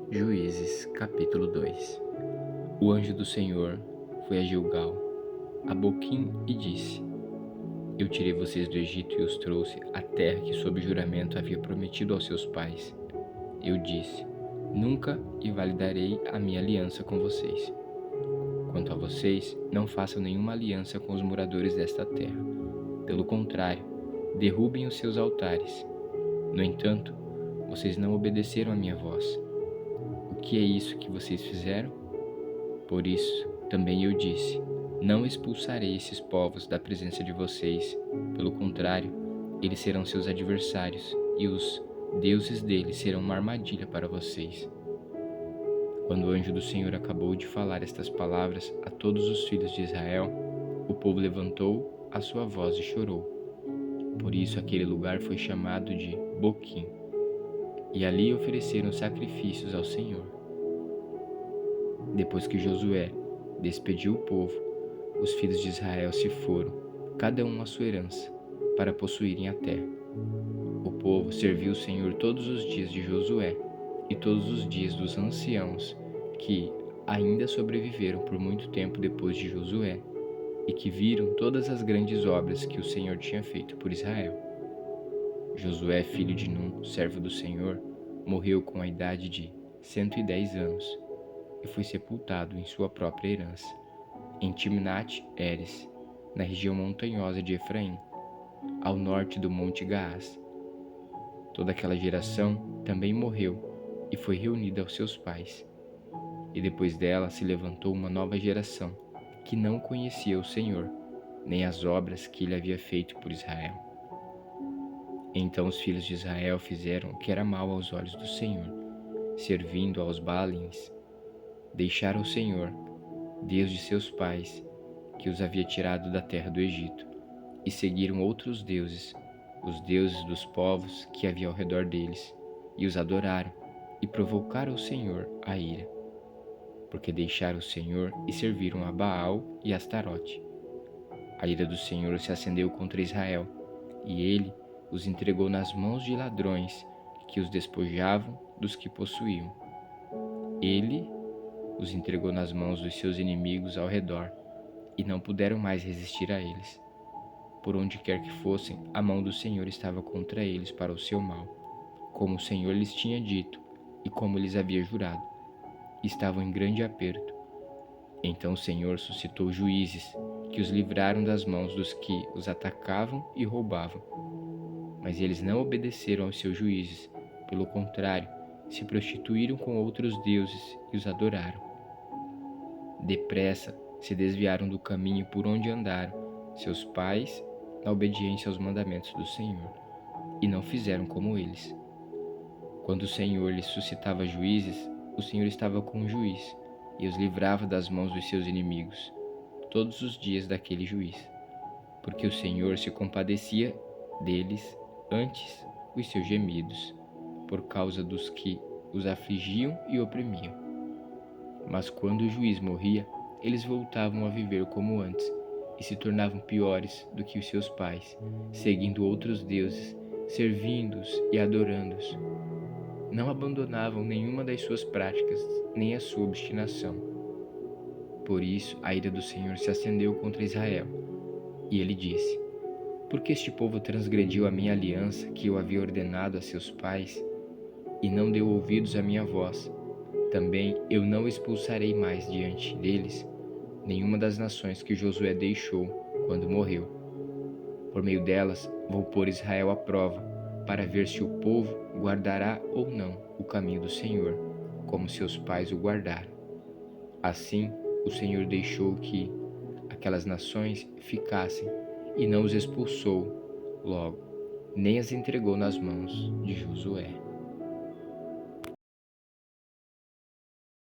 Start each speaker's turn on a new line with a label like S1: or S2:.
S1: Juízes, capítulo 2. O anjo do Senhor foi a Gilgal, a Boquim, e disse: Eu tirei vocês do Egito e os trouxe à terra que sob juramento havia prometido aos seus pais. Eu disse: Nunca invalidarei a minha aliança com vocês. Quanto a vocês, não façam nenhuma aliança com os moradores desta terra. Pelo contrário, derrubem os seus altares. No entanto, vocês não obedeceram à minha voz. O que é isso que vocês fizeram? Por isso, também eu disse: Não expulsarei esses povos da presença de vocês. Pelo contrário, eles serão seus adversários, e os deuses deles serão uma armadilha para vocês. Quando o anjo do Senhor acabou de falar estas palavras a todos os filhos de Israel, o povo levantou a sua voz e chorou. Por isso aquele lugar foi chamado de Boquim, e ali ofereceram sacrifícios ao Senhor. Depois que Josué despediu o povo, os filhos de Israel se foram, cada um à sua herança, para possuírem a terra. O povo serviu o Senhor todos os dias de Josué e todos os dias dos anciãos que ainda sobreviveram por muito tempo depois de Josué e que viram todas as grandes obras que o Senhor tinha feito por Israel. Josué, filho de Num, servo do Senhor, morreu com a idade de 110 anos e foi sepultado em sua própria herança, em Timnat-Heres, na região montanhosa de Efraim, ao norte do Monte Gaás. Toda aquela geração também morreu e foi reunida aos seus pais. E depois dela se levantou uma nova geração, que não conhecia o Senhor, nem as obras que ele havia feito por Israel. Então os filhos de Israel fizeram o que era mal aos olhos do Senhor, servindo aos Baalins. Deixaram o Senhor, Deus de seus pais, que os havia tirado da terra do Egito, e seguiram outros deuses, os deuses dos povos que havia ao redor deles, e os adoraram, e provocaram o Senhor a ira, porque deixaram o Senhor e serviram a Baal e a Astarote. A ira do Senhor se acendeu contra Israel, e ele os entregou nas mãos de ladrões que os despojavam dos que possuíam. Ele os entregou nas mãos dos seus inimigos ao redor, e não puderam mais resistir a eles. Por onde quer que fossem, a mão do Senhor estava contra eles para o seu mal, como o Senhor lhes tinha dito e como lhes havia jurado. Estavam em grande aperto. Então o Senhor suscitou juízes, que os livraram das mãos dos que os atacavam e roubavam. Mas eles não obedeceram aos seus juízes, pelo contrário, se prostituíram com outros deuses e os adoraram. Depressa se desviaram do caminho por onde andaram seus pais na obediência aos mandamentos do Senhor, e não fizeram como eles. Quando o Senhor lhes suscitava juízes, o Senhor estava com o juiz, e os livrava das mãos dos seus inimigos, todos os dias daquele juiz, porque o Senhor se compadecia deles antes os seus gemidos, por causa dos que os afligiam e oprimiam. Mas quando o juiz morria, eles voltavam a viver como antes, e se tornavam piores do que os seus pais, seguindo outros deuses, servindo-os e adorando-os. Não abandonavam nenhuma das suas práticas, nem a sua obstinação. Por isso a ira do Senhor se acendeu contra Israel, e ele disse: Porque este povo transgrediu a minha aliança que eu havia ordenado a seus pais, e não deu ouvidos à minha voz, também eu não expulsarei mais diante deles nenhuma das nações que Josué deixou quando morreu. Por meio delas vou pôr Israel à prova, para ver se o povo guardará ou não o caminho do Senhor, como seus pais o guardaram. Assim o Senhor deixou que aquelas nações ficassem e não os expulsou logo, nem as entregou nas mãos de Josué.